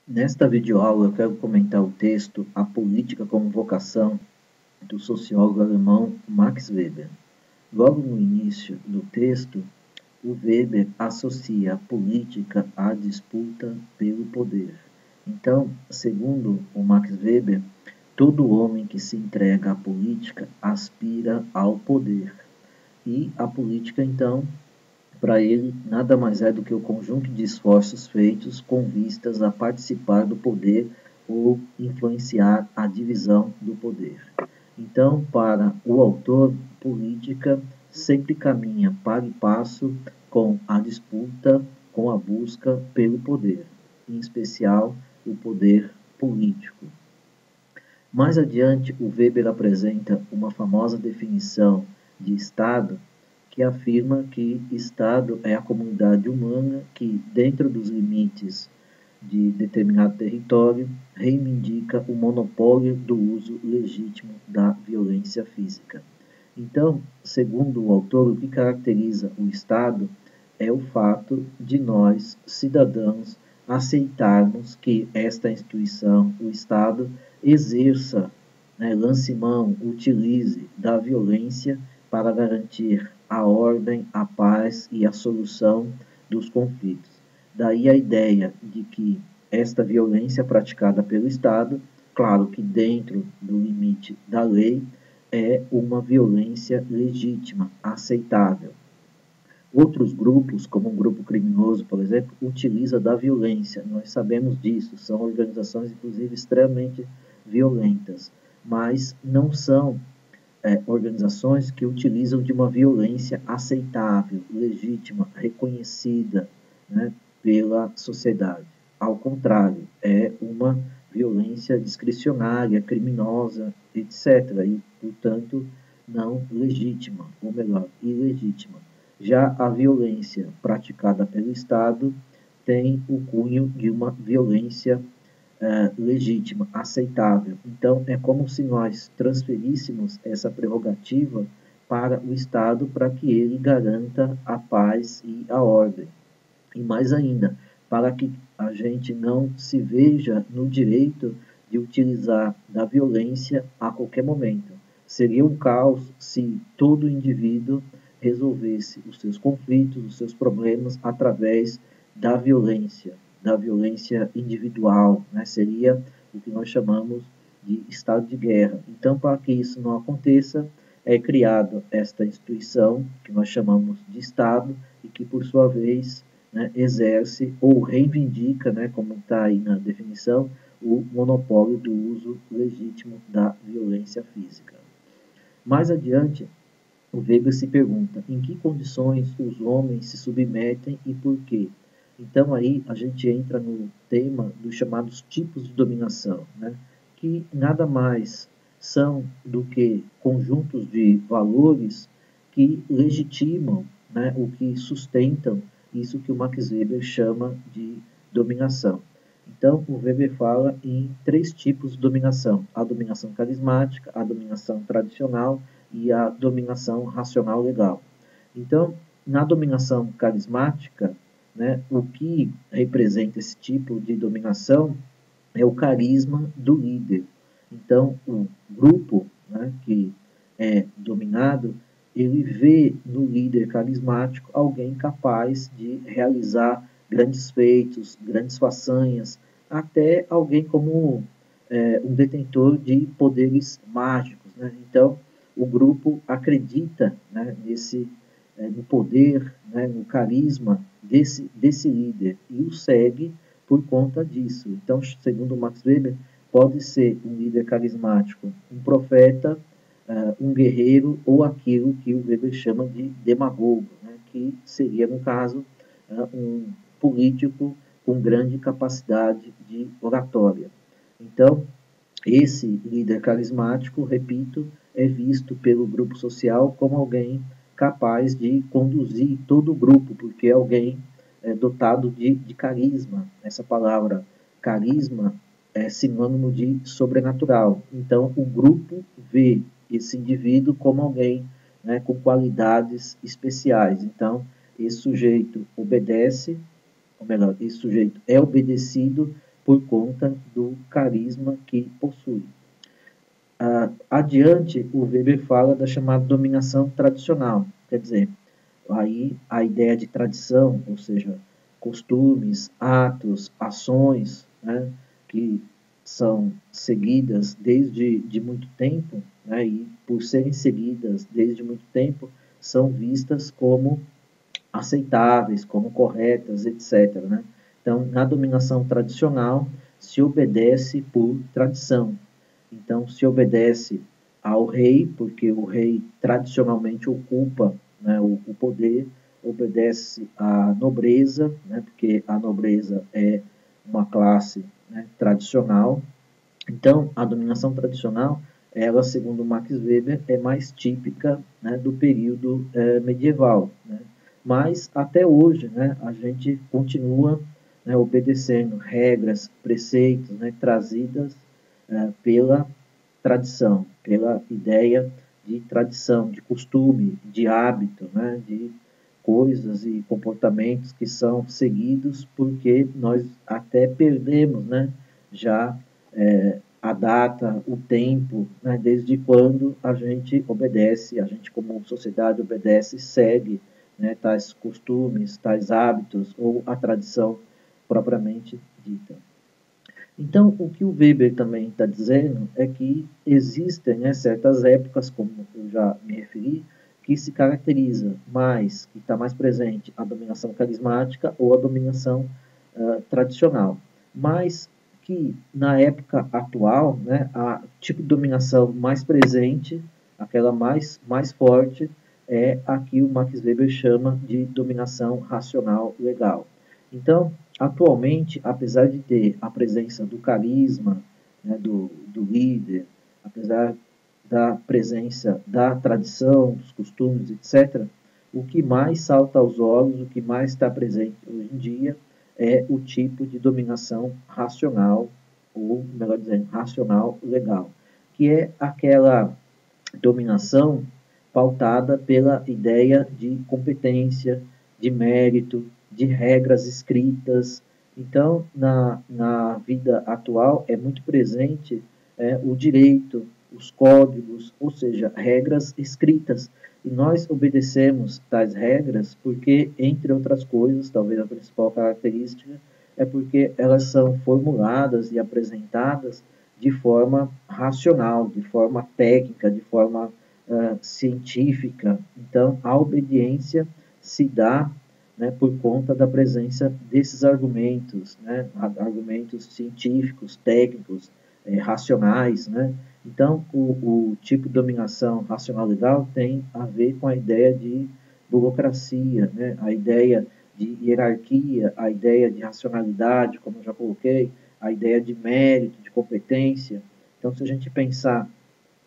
Nesta videoaula eu quero comentar o texto A Política como Vocação, do sociólogo alemão Max Weber. Logo no início do texto, o Weber associa a política à disputa pelo poder. Então, segundo o Max Weber, todo homem que se entrega à política aspira ao poder. E a política, então, para ele, nada mais é do que o conjunto de esforços feitos com vistas a participar do poder ou influenciar a divisão do poder. Então, para o autor, política sempre caminha para e passo com a disputa, com a busca pelo poder, em especial o poder político. Mais adiante, o Weber apresenta uma famosa definição de Estado que afirma que Estado é a comunidade humana que, dentro dos limites de determinado território, reivindica o monopólio do uso legítimo da violência física. Então, segundo o autor, o que caracteriza o Estado é o fato de nós, cidadãos, aceitarmos que esta instituição, o Estado, exerça, lance mão, utilize da violência para garantir a ordem, a paz e a solução dos conflitos. Daí a ideia de que esta violência praticada pelo Estado, claro que dentro do limite da lei, é uma violência legítima, aceitável. Outros grupos, como um grupo criminoso, por exemplo, utiliza da violência. Nós sabemos disso. São organizações, inclusive, extremamente violentas, mas não são organizações que utilizam de uma violência aceitável, legítima, reconhecida, né, pela sociedade. Ao contrário, é uma violência discricionária, criminosa, etc. E, portanto, não legítima, ou melhor, ilegítima. Já a violência praticada pelo Estado tem o cunho de uma violência legítima, aceitável. Então, é como se nós transferíssemos essa prerrogativa para o Estado para que ele garanta a paz e a ordem. E mais ainda, para que a gente não se veja no direito de utilizar da violência a qualquer momento. Seria um caos se todo indivíduo resolvesse os seus conflitos, os seus problemas através da violência individual, né? Seria o que nós chamamos de estado de guerra. Então, para que isso não aconteça, é criada esta instituição que nós chamamos de Estado e que, por sua vez, né, exerce ou reivindica, né, como está aí na definição, o monopólio do uso legítimo da violência física. Mais adiante, o Weber se pergunta em que condições os homens se submetem e por quê. Então aí a gente entra no tema dos chamados tipos de dominação, né? Que nada mais são do que conjuntos de valores que legitimam, né, o que sustentam isso que o Max Weber chama de dominação. Então, o Weber fala em três tipos de dominação: a dominação carismática, a dominação tradicional e a dominação racional legal. Então, na dominação carismática, né, o que representa esse tipo de dominação é o carisma do líder. Então, o grupo, né, que é dominado, ele vê no líder carismático alguém capaz de realizar grandes feitos, grandes façanhas, até alguém como um detentor de poderes mágicos, né? Então, o grupo acredita, né, no poder, né, no carisma desse líder e o segue por conta disso. Então, segundo Max Weber, pode ser um líder carismático, um profeta, um guerreiro ou aquilo que o Weber chama de demagogo, né, que seria, no caso, um político com grande capacidade de oratória. Então, esse líder carismático, repito, é visto pelo grupo social como alguém capaz de conduzir todo o grupo, porque é alguém dotado de carisma. Essa palavra carisma é sinônimo de sobrenatural. Então, o grupo vê esse indivíduo como alguém, né, com qualidades especiais. Então, esse sujeito obedece, ou melhor, esse sujeito é obedecido por conta do carisma que possui. Adiante, o Weber fala da chamada dominação tradicional, quer dizer, aí a ideia de tradição, ou seja, costumes, atos, ações, né, que são seguidas desde muito tempo, né, e por serem seguidas desde muito tempo, são vistas como aceitáveis, como corretas, etc. Né? Então, na dominação tradicional, se obedece por tradição. Então, se obedece ao rei, porque o rei tradicionalmente ocupa, né, o poder, obedece à nobreza, né, porque a nobreza é uma classe, né, tradicional. Então, a dominação tradicional, ela, segundo Max Weber, é mais típica, né, do período medieval. Né? Mas, até hoje, né, a gente continua, né, obedecendo regras, preceitos, né, trazidas pela tradição, pela ideia de tradição, de costume, de hábito, né, de coisas e comportamentos que são seguidos porque nós até perdemos, né, já a data, o tempo, né, desde quando a gente obedece, a gente como sociedade obedece, segue, né, tais costumes, tais hábitos ou a tradição propriamente dita. Então, o que o Weber também está dizendo é que existem, né, certas épocas, como eu já me referi, que se caracteriza mais, que está mais presente a dominação carismática ou a dominação tradicional. Mas que na época atual, né, a tipo de dominação mais presente, aquela mais forte, é a que o Max Weber chama de dominação racional legal. Então, atualmente, apesar de ter a presença do carisma, né, do líder, apesar da presença da tradição, dos costumes, etc., o que mais salta aos olhos, o que mais está presente hoje em dia, é o tipo de dominação racional, ou, melhor dizendo, racional legal, que é aquela dominação pautada pela ideia de competência, de mérito, de regras escritas. Então, na vida atual, é muito presente o direito, os códigos, ou seja, regras escritas. E nós obedecemos tais regras porque, entre outras coisas, talvez a principal característica é porque elas são formuladas e apresentadas de forma racional, de forma técnica, de forma científica. Então, a obediência se dá, né, por conta da presença desses argumentos, né, argumentos científicos, técnicos, racionais. Né? Então, o tipo de dominação racional legal tem a ver com a ideia de burocracia, né? A ideia de hierarquia, a ideia de racionalidade, como eu já coloquei, a ideia de mérito, de competência. Então, se a gente pensar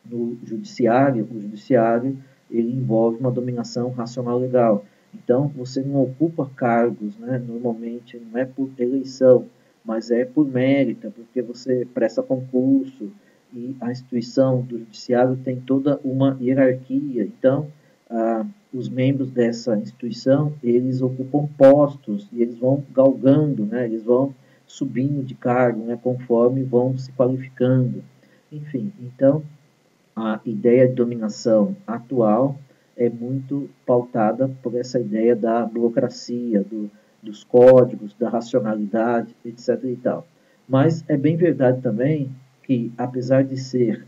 no judiciário, o judiciário ele envolve uma dominação racional legal. Então, você não ocupa cargos, né? Normalmente não é por eleição, mas é por mérito, porque você presta concurso e a instituição do judiciário tem toda uma hierarquia. Então, os membros dessa instituição, eles ocupam postos e eles vão galgando, né? Eles vão subindo de cargo, né? Conforme vão se qualificando. Enfim, então, a ideia de dominação atual é muito pautada por essa ideia da burocracia, dos códigos, da racionalidade, etc. e tal. Mas é bem verdade também que, apesar de ser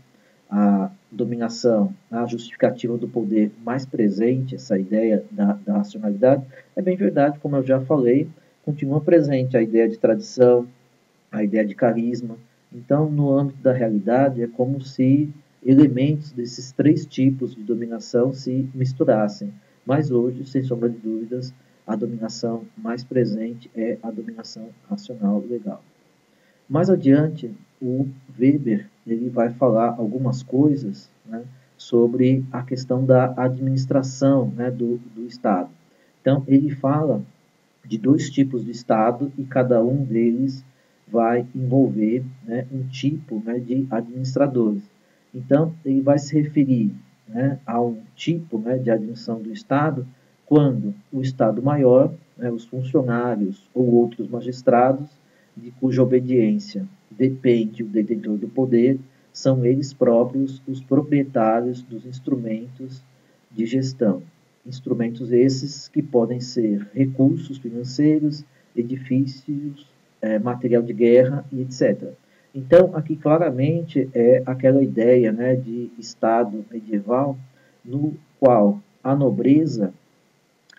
a dominação, a justificativa do poder mais presente, essa ideia da racionalidade, é bem verdade, como eu já falei, continua presente a ideia de tradição, a ideia de carisma. Então, no âmbito da realidade, é como se elementos desses três tipos de dominação se misturassem. Mas hoje, sem sombra de dúvidas, a dominação mais presente é a dominação racional legal. Mais adiante, o Weber ele vai falar algumas coisas, né, sobre a questão da administração, né, do Estado. Então, ele fala de dois tipos de Estado e cada um deles vai envolver, né, um tipo, né, de administradores. Então, ele vai se referir, né, a um tipo, né, de administração do Estado quando o Estado maior, né, os funcionários ou outros magistrados, de cuja obediência depende o detentor do poder, são eles próprios os proprietários dos instrumentos de gestão. Instrumentos esses que podem ser recursos financeiros, edifícios, material de guerra e etc. Então, aqui claramente é aquela ideia, né, de Estado medieval, no qual a nobreza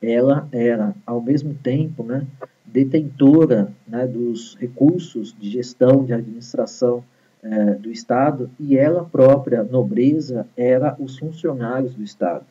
ela era, ao mesmo tempo, né, detentora, né, dos recursos de gestão, de administração do Estado, e ela própria, nobreza, era os funcionários do Estado.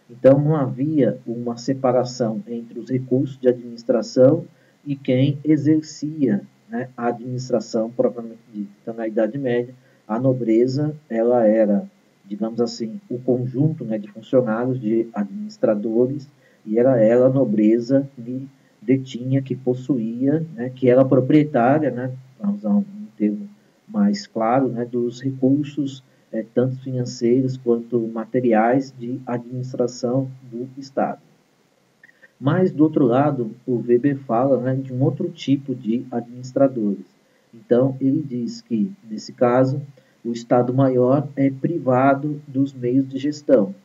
Então, não havia uma separação entre os recursos de administração e quem exercia, né, a administração propriamente dita. Então, na Idade Média, a nobreza ela era, digamos assim, o conjunto, né, de funcionários, de administradores, e era ela, a nobreza, que detinha, que possuía, né, que era proprietária, né, para usar um termo mais claro, né, dos recursos, tanto financeiros quanto materiais de administração do Estado. Mas, do outro lado, o Weber fala, né, de um outro tipo de administradores. Então, ele diz que, nesse caso, o Estado Maior é privado dos meios de gestão,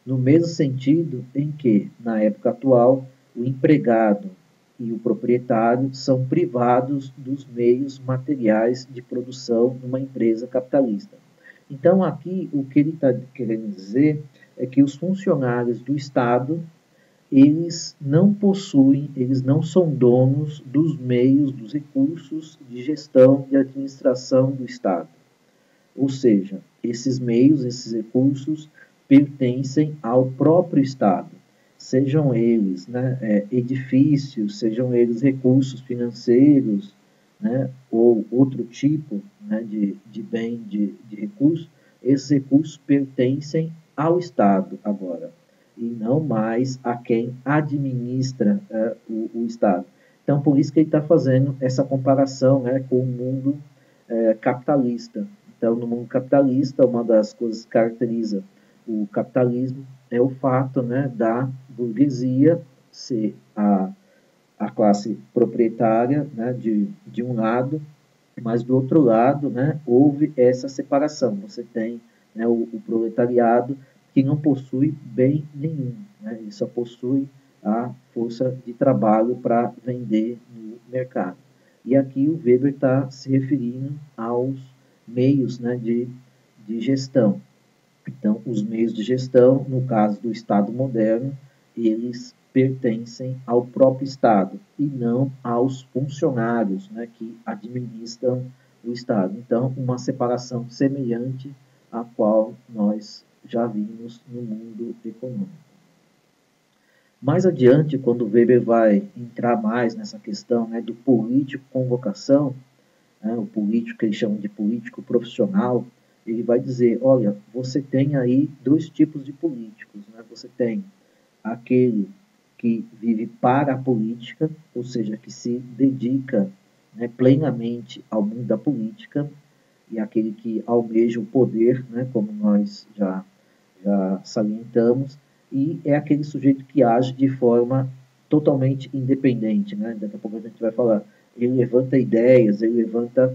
no mesmo sentido em que, na época atual, o empregado e o proprietário são privados dos meios materiais de produção numa empresa capitalista. Então, aqui, o que ele está querendo dizer é que os funcionários do Estado, eles não possuem, eles não são donos dos meios, dos recursos de gestão e administração do Estado. Ou seja, esses meios, esses recursos, pertencem ao próprio Estado, sejam eles, né, edifícios, sejam eles recursos financeiros, né, ou outro tipo, né, de bem, de recurso, esses recursos pertencem ao Estado agora, e não mais a quem administra o Estado. Então, por isso que ele está fazendo essa comparação, né, com o mundo capitalista. Então, no mundo capitalista, uma das coisas que caracteriza o capitalismo é o fato, né, da burguesia ser a classe proprietária, né, de um lado, mas do outro lado, né, houve essa separação. Você tem, né, o proletariado que não possui bem nenhum, né, ele só possui a força de trabalho para vender no mercado. E aqui o Weber está se referindo aos meios, né, de gestão. Então, os meios de gestão, no caso do Estado moderno, eles pertencem ao próprio Estado e não aos funcionários, né, que administram o Estado. Então, uma separação semelhante à qual nós já vimos no mundo econômico. Mais adiante, quando Weber vai entrar mais nessa questão, né, do político com vocação, né, o político que eles chamam de político profissional, ele vai dizer, olha, você tem aí dois tipos de políticos, né? Você tem aquele que vive para a política, ou seja, que se dedica, né, plenamente ao mundo da política, e aquele que almeja o poder, né, como nós já salientamos, e é aquele sujeito que age de forma totalmente independente, né? Daqui a pouco a gente vai falar, ele levanta ideias, ele levanta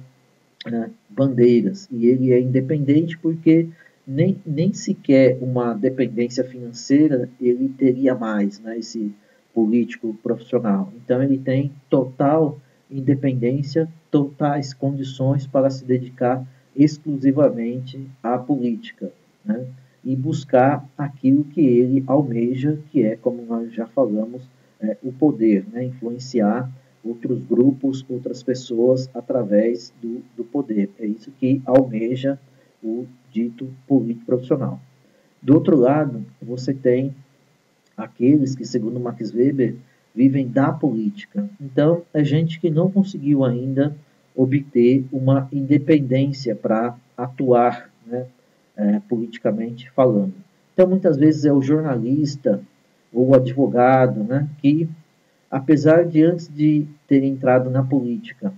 bandeiras, e ele é independente porque nem sequer uma dependência financeira ele teria mais, né, esse político profissional. Então ele tem total independência, totais condições para se dedicar exclusivamente à política, né, e buscar aquilo que ele almeja, que é, como nós já falamos, o poder, né, influenciar outros grupos, outras pessoas, através do poder. É isso que almeja o dito político profissional. Do outro lado, você tem aqueles que, segundo Max Weber, vivem da política. Então, é gente que não conseguiu ainda obter uma independência para atuar, né, politicamente falando. Então, muitas vezes é o jornalista ou o advogado, né, que apesar de antes de ter entrado na política,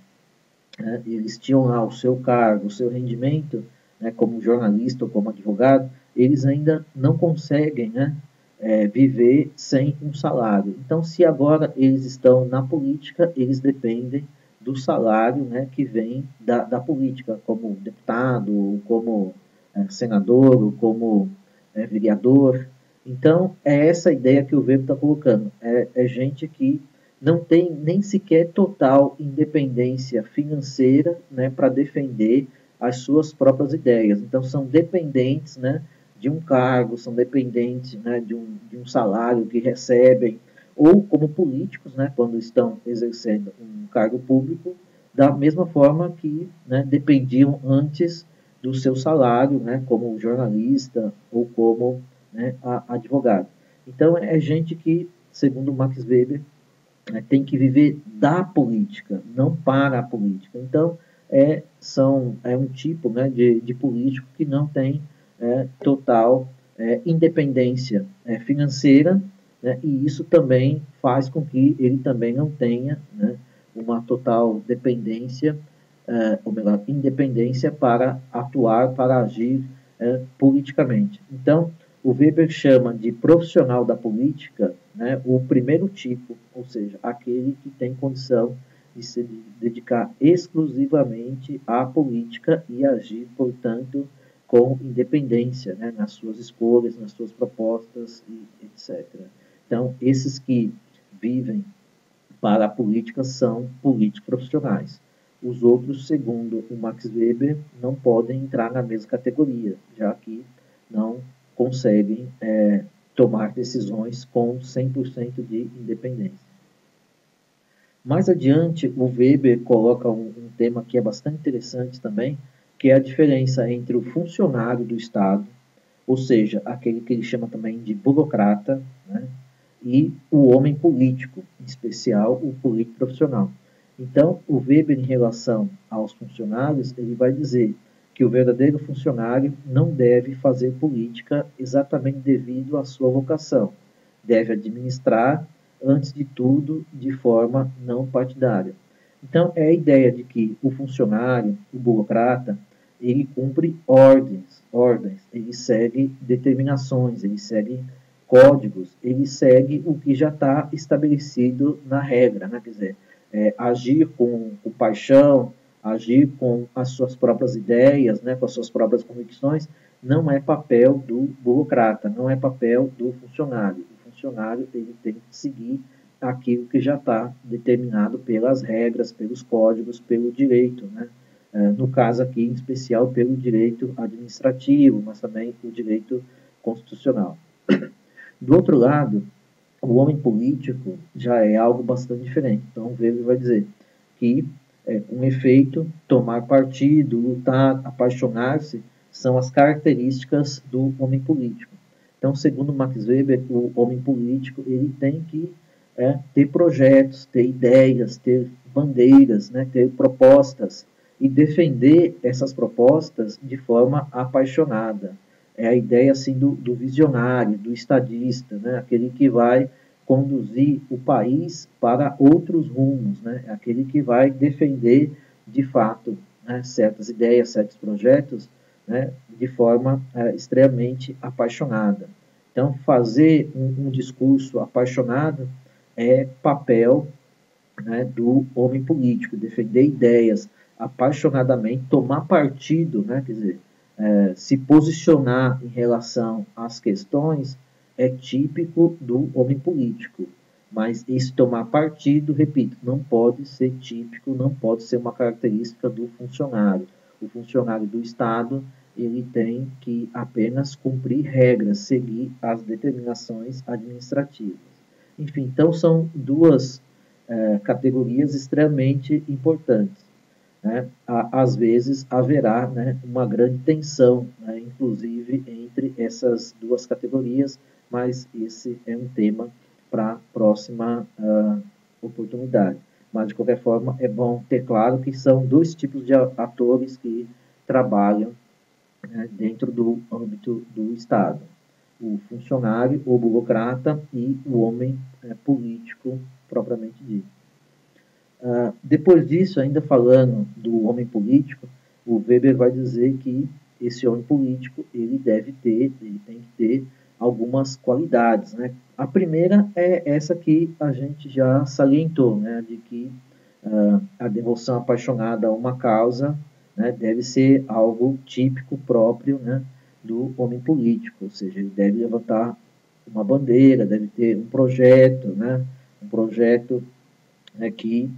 né, eles tinham lá o seu cargo, o seu rendimento, né, como jornalista ou como advogado, eles ainda não conseguem, né, viver sem um salário. Então, se agora eles estão na política, eles dependem do salário, né, que vem da política, como deputado, como senador, ou como vereador. Então, é essa ideia que o Weber está colocando. É gente que não tem nem sequer total independência financeira, né, para defender as suas próprias ideias. Então, são dependentes, né, de um cargo, são dependentes, né, de um salário que recebem, ou como políticos, né, quando estão exercendo um cargo público, da mesma forma que, né, dependiam antes do seu salário, né, como jornalista ou como, né, advogado. Então, é gente que, segundo Max Weber, tem que viver da política, não para a política. Então, é um tipo, né, de político que não tem total independência financeira, né, e isso também faz com que ele também não tenha, né, uma total dependência, ou melhor, independência para atuar, para agir politicamente. Então, o Weber chama de profissional da política, né, o primeiro tipo, ou seja, aquele que tem condição de se dedicar exclusivamente à política e agir, portanto, com independência, né, nas suas escolhas, nas suas propostas, e etc. Então, esses que vivem para a política são políticos profissionais. Os outros, segundo o Max Weber, não podem entrar na mesma categoria, já que não conseguem tomar decisões com 100% de independência. Mais adiante, o Weber coloca um tema que é bastante interessante também, que é a diferença entre o funcionário do Estado, ou seja, aquele que ele chama também de burocrata, né, e o homem político, em especial o político profissional. Então, o Weber, em relação aos funcionários, ele vai dizer que o verdadeiro funcionário não deve fazer política exatamente devido à sua vocação. Deve administrar, antes de tudo, de forma não partidária. Então, é a ideia de que o funcionário, o burocrata, ele cumpre ordens, ele segue determinações, ele segue códigos, ele segue o que já está estabelecido na regra, né? Quer dizer, agir com paixão, agir com as suas próprias ideias, né, com as suas próprias convicções, não é papel do burocrata, não é papel do funcionário. O funcionário ele tem que seguir aquilo que já está determinado pelas regras, pelos códigos, pelo direito, né? No caso aqui, em especial, pelo direito administrativo, mas também o direito constitucional. Do outro lado, o homem político já é algo bastante diferente. Então, o Weber vai dizer que, com efeito, tomar partido, lutar, apaixonar-se, são as características do homem político. Então, segundo Max Weber, o homem político ele tem que ter projetos, ter ideias, ter bandeiras, né, ter propostas e defender essas propostas de forma apaixonada. É a ideia assim do visionário, do estadista, né, aquele que vai conduzir o país para outros rumos, né, aquele que vai defender de fato, né, certas ideias, certos projetos, né, de forma extremamente apaixonada. Então, fazer um discurso apaixonado é papel, né, do homem político, defender ideias apaixonadamente, tomar partido, né, quer dizer, se posicionar em relação às questões é típico do homem político. Mas esse tomar partido, repito, não pode ser típico, não pode ser uma característica do funcionário. O funcionário do Estado ele tem que apenas cumprir regras, seguir as determinações administrativas. Enfim, então são duas categorias extremamente importantes. Né? Às vezes haverá, né, uma grande tensão, né, inclusive entre essas duas categorias, mas esse é um tema para a próxima oportunidade. Mas, de qualquer forma, é bom ter claro que são dois tipos de atores que trabalham, né, dentro do âmbito do Estado. O funcionário, o burocrata e o homem político propriamente dito. Depois disso, ainda falando do homem político, o Weber vai dizer que esse homem político ele tem que ter algumas qualidades, né? A primeira é essa que a gente já salientou, né? De que a devoção apaixonada a uma causa, né, deve ser algo típico próprio, né, do homem político, ou seja, ele deve levantar uma bandeira, deve ter um projeto, né, né, que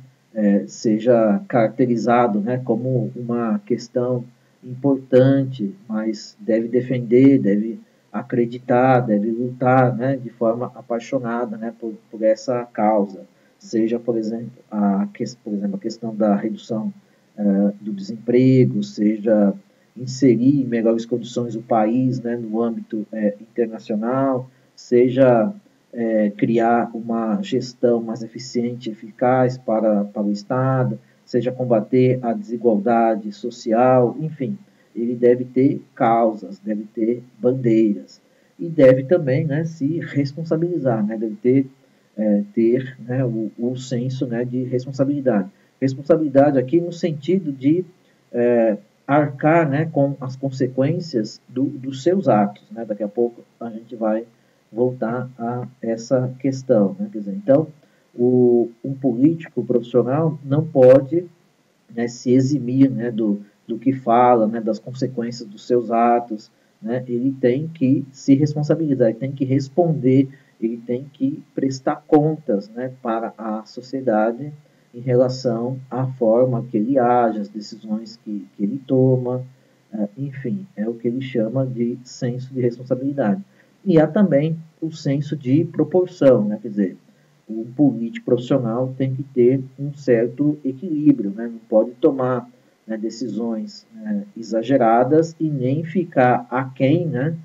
seja caracterizado, né, como uma questão importante, mas deve defender, deve acreditar, deve lutar, né, de forma apaixonada, né, por essa causa. Seja, por exemplo, a questão da redução do desemprego, seja inserir em melhores condições o país, né, no âmbito internacional, seja criar uma gestão mais eficiente e eficaz para o Estado, seja combater a desigualdade social, enfim, ele deve ter causas, deve ter bandeiras e deve também, né, se responsabilizar, né, deve ter né, o senso, né, de responsabilidade. Responsabilidade aqui no sentido de arcar, né, com as consequências dos seus atos. Né? Daqui a pouco a gente vai voltar a essa questão. Né? Quer dizer, então, um político profissional não pode, né, se eximir, né, do que fala, né, das consequências dos seus atos. Né? Ele tem que se responsabilizar, ele tem que responder, ele tem que prestar contas, né, para a sociedade em relação à forma que ele age, as decisões que ele toma, enfim, é o que ele chama de senso de responsabilidade. E há também o senso de proporção, né? Quer dizer, um político profissional tem que ter um certo equilíbrio, né? Não pode tomar, né, decisões exageradas e nem ficar aquém, né,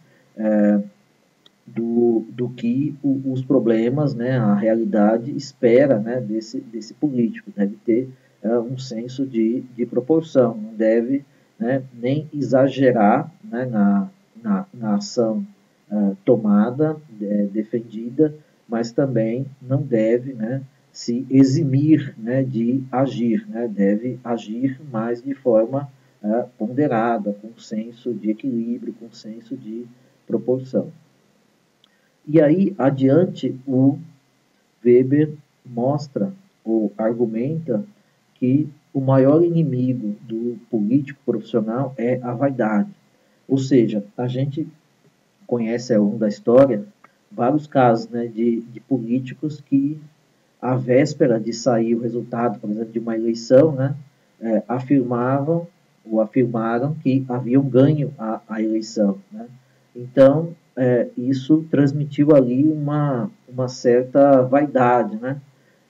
do que os problemas, né, a realidade espera, né, desse político. Deve ter um senso de proporção, não deve, né, nem exagerar, né, na ação tomada, defendida, mas também não deve, né, se eximir, né, de agir, né, deve agir mais de forma ponderada, com senso de equilíbrio, com senso de proporção. E aí, adiante, o Weber mostra ou argumenta que o maior inimigo do político profissional é a vaidade. Ou seja, a gente conhece ao longo da história vários casos, né, de políticos que, à véspera de sair o resultado, por exemplo, de uma eleição, né, afirmavam ou afirmaram que haviam ganho a eleição. Né? Então, isso transmitiu ali uma certa vaidade, né?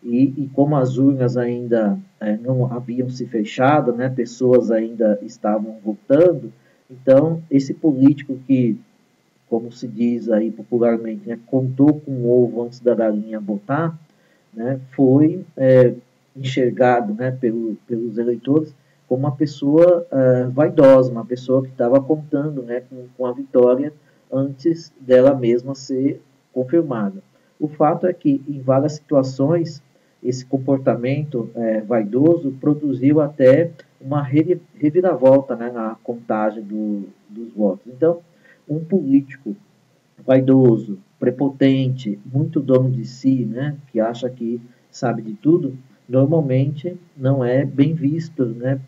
E como as urnas ainda não haviam se fechado, né, pessoas ainda estavam votando, então esse político que, como se diz aí popularmente, né, contou com o ovo antes da galinha botar, né, foi enxergado, né, pelos eleitores como uma pessoa vaidosa, uma pessoa que estava contando, né, com a vitória antes dela mesma ser confirmada. O fato é que, em várias situações, esse comportamento vaidoso produziu até uma reviravolta, né, na contagem dos votos. Então, um político vaidoso, prepotente, muito dono de si, né, que acha que sabe de tudo, normalmente não é bem visto, né,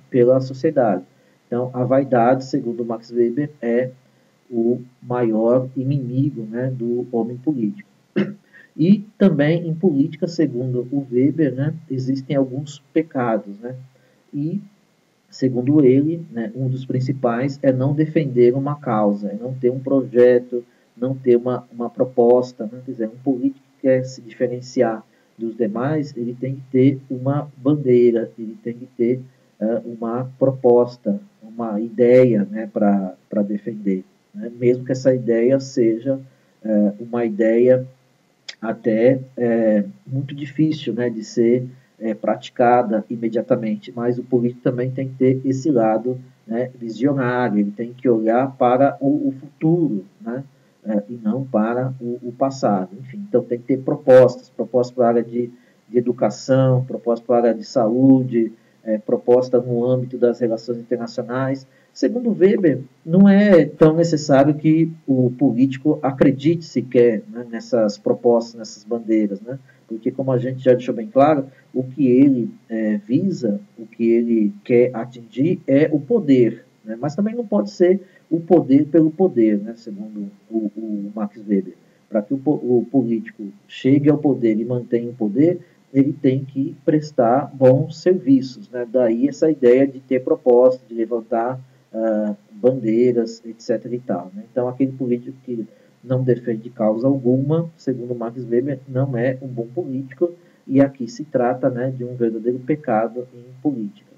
pela sociedade. Então, a vaidade, segundo Max Weber, é o maior inimigo, né, do homem político. E também em política, segundo o Weber, né, existem alguns pecados, né, e segundo ele, né, um dos principais é não defender uma causa, é não ter um projeto, não ter uma proposta. Né? Quer dizer, um político que quer se diferenciar dos demais, ele tem que ter uma bandeira, ele tem que ter uma proposta, uma ideia, né, para defender. Né? Mesmo que essa ideia seja uma ideia até muito difícil, né, de ser praticada imediatamente, mas o político também tem que ter esse lado, né, visionário, ele tem que olhar para o futuro, né, e não para o passado. Enfim, então tem que ter propostas para a área de educação, propostas para a área de saúde, proposta no âmbito das relações internacionais. Segundo Weber, não é tão necessário que o político acredite sequer, né, nessas propostas, nessas bandeiras. Né? porque como a gente já deixou bem claro, o que ele visa, o que ele quer atingir é o poder, né? Mas também não pode ser o poder pelo poder, né? Segundo o Max Weber. Para que o político chegue ao poder e mantenha o poder, ele tem que prestar bons serviços, né? Daí essa ideia de ter proposta, de levantar bandeiras, etc. e tal, né? Então, aquele político que não defende causa alguma, segundo Max Weber, não é um bom político, e aqui se trata, né, de um verdadeiro pecado em política.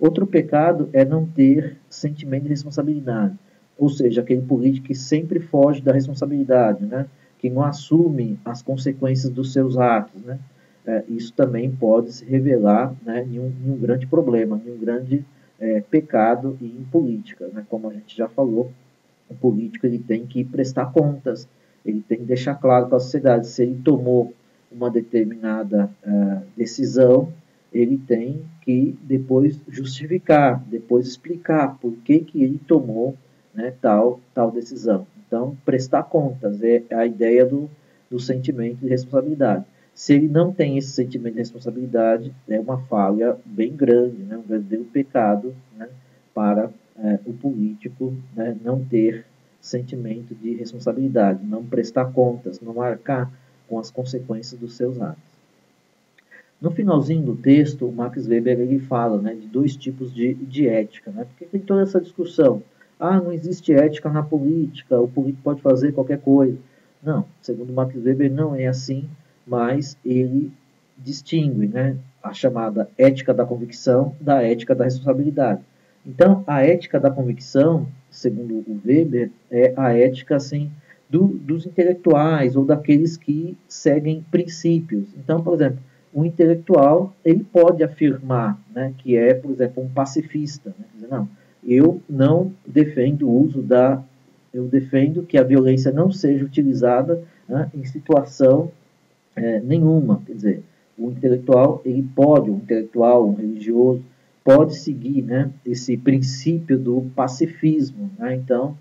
Outro pecado é não ter sentimento de responsabilidade, ou seja, aquele político que sempre foge da responsabilidade, né, que não assume as consequências dos seus atos, né. Isso também pode se revelar, né, em um grande problema, em um grande pecado em política, né, como a gente já falou. O político ele tem que prestar contas, ele tem que deixar claro para a sociedade se ele tomou uma determinada decisão, ele tem que depois justificar, depois explicar por que ele tomou, né, tal decisão. Então, prestar contas é a ideia do sentimento de responsabilidade. Se ele não tem esse sentimento de responsabilidade, é uma falha bem grande, né, um verdadeiro pecado, né, para o político, né, não ter sentimento de responsabilidade, não prestar contas, não arcar com as consequências dos seus atos. No finalzinho do texto, o Max Weber ele fala, né, de dois tipos de ética. Né? Porque tem toda essa discussão. Não existe ética na política, o político pode fazer qualquer coisa. Não, segundo Max Weber não é assim, mas ele distingue, né, a chamada ética da convicção da ética da responsabilidade. Então, a ética da convicção, segundo o Weber, é a ética assim, dos intelectuais ou daqueles que seguem princípios. Então, por exemplo, o intelectual ele pode afirmar, né, que é, por exemplo, um pacifista. Né? Quer dizer, não, eu não defendo o uso da... Eu defendo que a violência não seja utilizada, né, em situação nenhuma. Quer dizer, o intelectual, ele pode, um intelectual, um religioso, pode seguir, né, esse princípio do pacifismo. Né? Então,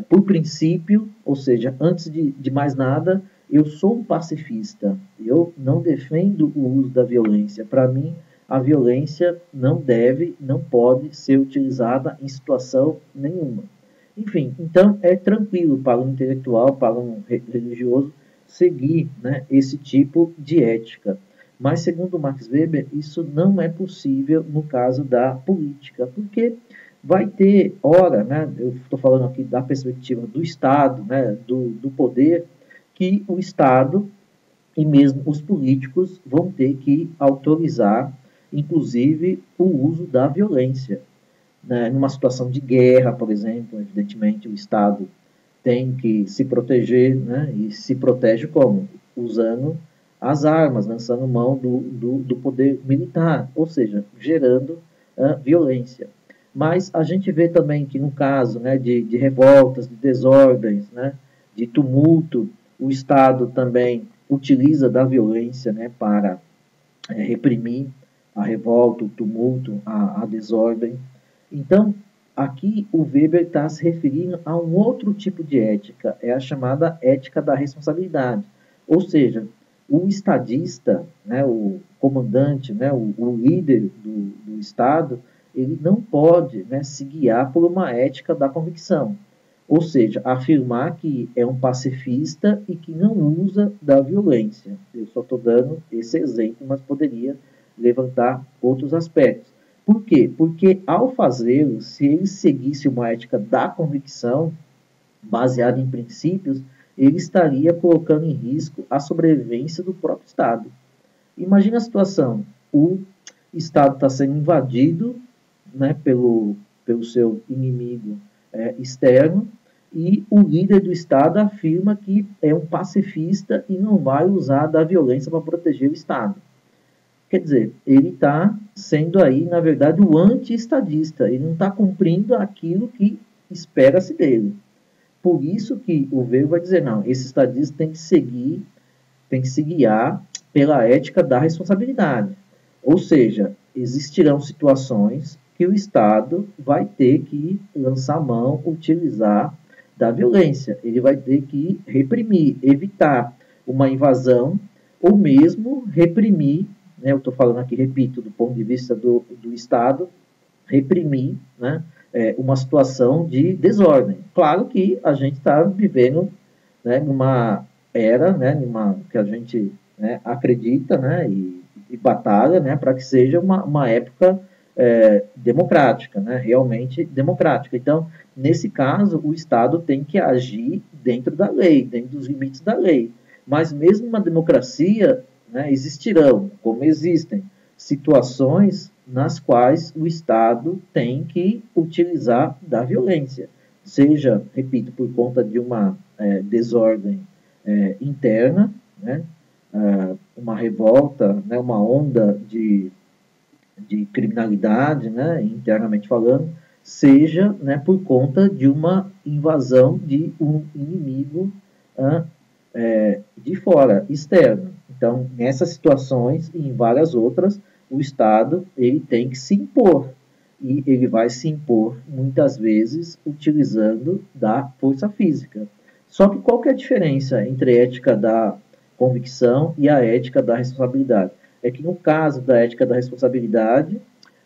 por princípio, ou seja, antes de mais nada, eu sou um pacifista. Eu não defendo o uso da violência. Para mim, a violência não deve, não pode ser utilizada em situação nenhuma. Enfim, então é tranquilo para um intelectual, para um religioso, seguir, né, esse tipo de ética. Mas, segundo Max Weber, isso não é possível no caso da política, porque vai ter hora, né, eu estou falando aqui da perspectiva do Estado, né, do poder, que o Estado e mesmo os políticos vão ter que autorizar, inclusive, o uso da violência. Né? Numa situação de guerra, por exemplo, evidentemente o Estado tem que se proteger, né? E se protege como? Usando as armas, lançando mão do poder militar, ou seja, gerando violência. Mas a gente vê também que no caso, né, de revoltas, de desordens, né, de tumulto, o Estado também utiliza da violência, né, para reprimir a revolta, o tumulto, a desordem. Então, aqui o Weber está se referindo a um outro tipo de ética, é a chamada ética da responsabilidade. Ou seja, o estadista, né, o comandante, né, o líder do Estado, ele não pode, né, se guiar por uma ética da convicção. Ou seja, afirmar que é um pacifista e que não usa da violência. Eu só estou dando esse exemplo, mas poderia levantar outros aspectos. Por quê? Porque ao fazê-lo, se ele seguisse uma ética da convicção, baseada em princípios, ele estaria colocando em risco a sobrevivência do próprio Estado. Imagina a situação, o Estado está sendo invadido, né, pelo seu inimigo externo, e o líder do Estado afirma que é um pacifista e não vai usar da violência para proteger o Estado. Quer dizer, ele está sendo aí, na verdade, o anti-estadista. Ele não está cumprindo aquilo que espera-se dele. Por isso que o Weber vai dizer, não, esse estadista tem que se guiar pela ética da responsabilidade. Ou seja, existirão situações que o Estado vai ter que lançar mão, utilizar da violência. Ele vai ter que reprimir, evitar uma invasão, ou mesmo reprimir, né, eu estou falando aqui, repito, do ponto de vista do Estado, reprimir, né, uma situação de desordem. Claro que a gente está vivendo, né, numa era, né, que a gente, né, acredita, né, e batalha, né, para que seja uma época democrática, né, realmente democrática. Então, nesse caso, o Estado tem que agir dentro da lei, dentro dos limites da lei. Mas mesmo uma democracia, né, existirão, como existem, situações nas quais o Estado tem que utilizar da violência, seja, repito, por conta de uma desordem interna, né, uma revolta, né, uma onda de criminalidade, né, internamente falando, seja, né, por conta de uma invasão de um inimigo de fora, externo. Então, nessas situações e em várias outras, o Estado ele tem que se impor. E ele vai se impor, muitas vezes, utilizando da força física. Só que qual que é a diferença entre a ética da convicção e a ética da responsabilidade? É que no caso da ética da responsabilidade,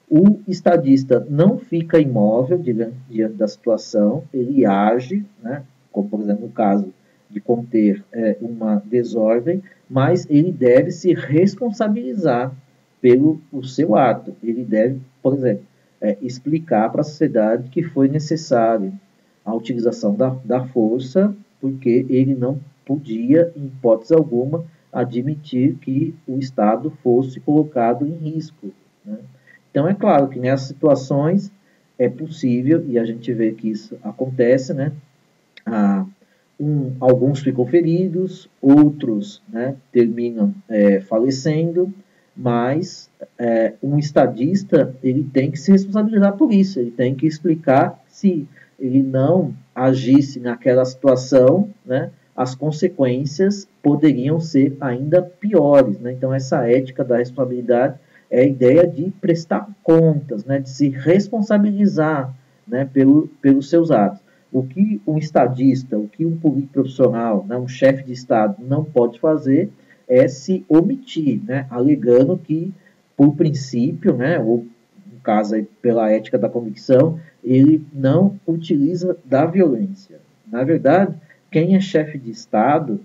o estadista não fica imóvel diante da situação, ele age, né, como por exemplo no caso de conter uma desordem, mas ele deve se responsabilizar pelo o seu ato. Ele deve, por exemplo, explicar para a sociedade que foi necessário a utilização da força, porque ele não podia, em hipótese alguma, admitir que o Estado fosse colocado em risco, né? Então, é claro que nessas situações é possível, e a gente vê que isso acontece, né? Alguns ficam feridos, outros, né, terminam falecendo, mas um estadista ele tem que se responsabilizar por isso, ele tem que explicar se ele não agisse naquela situação, né, as consequências poderiam ser ainda piores, né? Então, essa ética da responsabilidade é a ideia de prestar contas, né, de se responsabilizar, né, pelos seus atos. O que um estadista, o que um político profissional, né, um chefe de Estado não pode fazer é se omitir, né, alegando que, por princípio, né, ou no caso aí, pela ética da convicção, ele não utiliza da violência. Na verdade, quem é chefe de Estado,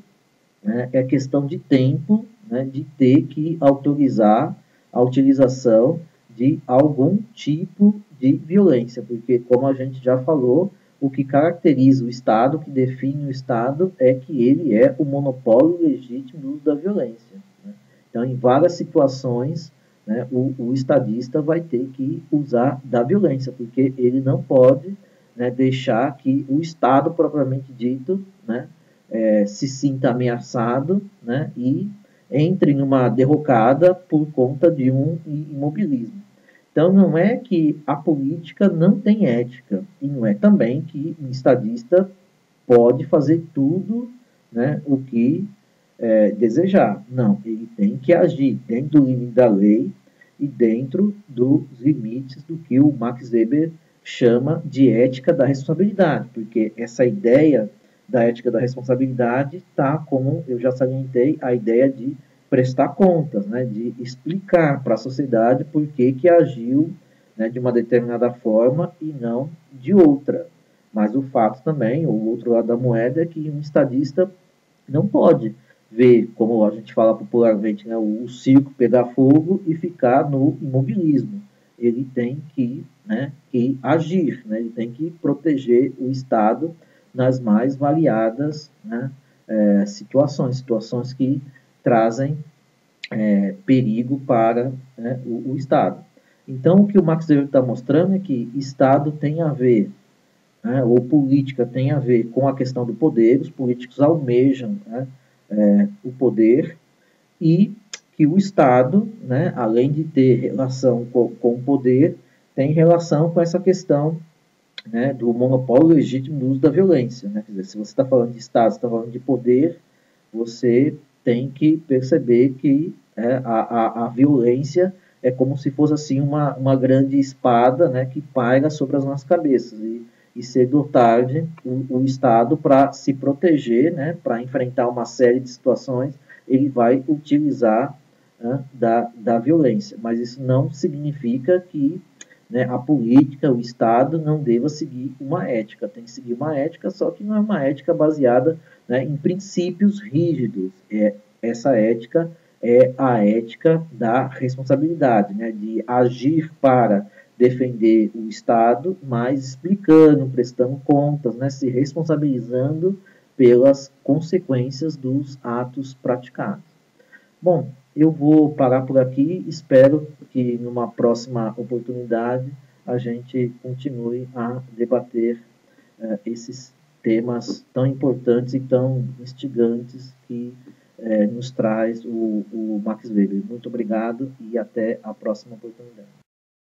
né, é questão de tempo, né, de ter que autorizar a utilização de algum tipo de violência, porque, como a gente já falou, o que caracteriza o Estado, o que define o Estado, é que ele é o monopólio legítimo do uso da violência, né? Então, em várias situações, né, o estadista vai ter que usar da violência, porque ele não pode, né, deixar que o Estado, propriamente dito, né, se sinta ameaçado, né, e entre numa derrocada por conta de um imobilismo. Então, não é que a política não tem ética, e não é também que um estadista pode fazer tudo, né, o que desejar. Não, ele tem que agir dentro do limite da lei e dentro dos limites do que o Max Weber chama de ética da responsabilidade, porque essa ideia da ética da responsabilidade está, como eu já salientei, a ideia de prestar contas, né, de explicar para a sociedade por que agiu, né, de uma determinada forma e não de outra. Mas o fato também, o outro lado da moeda, é que um estadista não pode ver, como a gente fala popularmente, né, o circo pegar fogo e ficar no imobilismo. Ele tem né, que agir, né, ele tem que proteger o Estado nas mais variadas, né, situações que trazem perigo para, né, o Estado. Então, o que o Max Weber está mostrando é que Estado tem a ver, né, ou política tem a ver com a questão do poder, os políticos almejam, né, o poder, e que o Estado, né, além de ter relação com o poder, tem relação com essa questão, né, do monopólio legítimo do uso da violência, né? Quer dizer, se você está falando de Estado, está falando de poder, você tem que perceber que a violência é como se fosse assim uma grande espada, né, que paira sobre as nossas cabeças, e cedo ou tarde o Estado, para se proteger, né, para enfrentar uma série de situações, ele vai utilizar da violência. Mas isso não significa que, né, a política, o Estado não deva seguir uma ética. Tem que seguir uma ética, só que não é uma ética baseada, né, em princípios rígidos. Essa ética é a ética da responsabilidade, né, de agir para defender o Estado, mas explicando, prestando contas, né, se responsabilizando pelas consequências dos atos praticados. Bom, eu vou parar por aqui, espero que numa próxima oportunidade a gente continue a debater esses temas tão importantes e tão instigantes que nos traz o Max Weber. Muito obrigado e até a próxima oportunidade.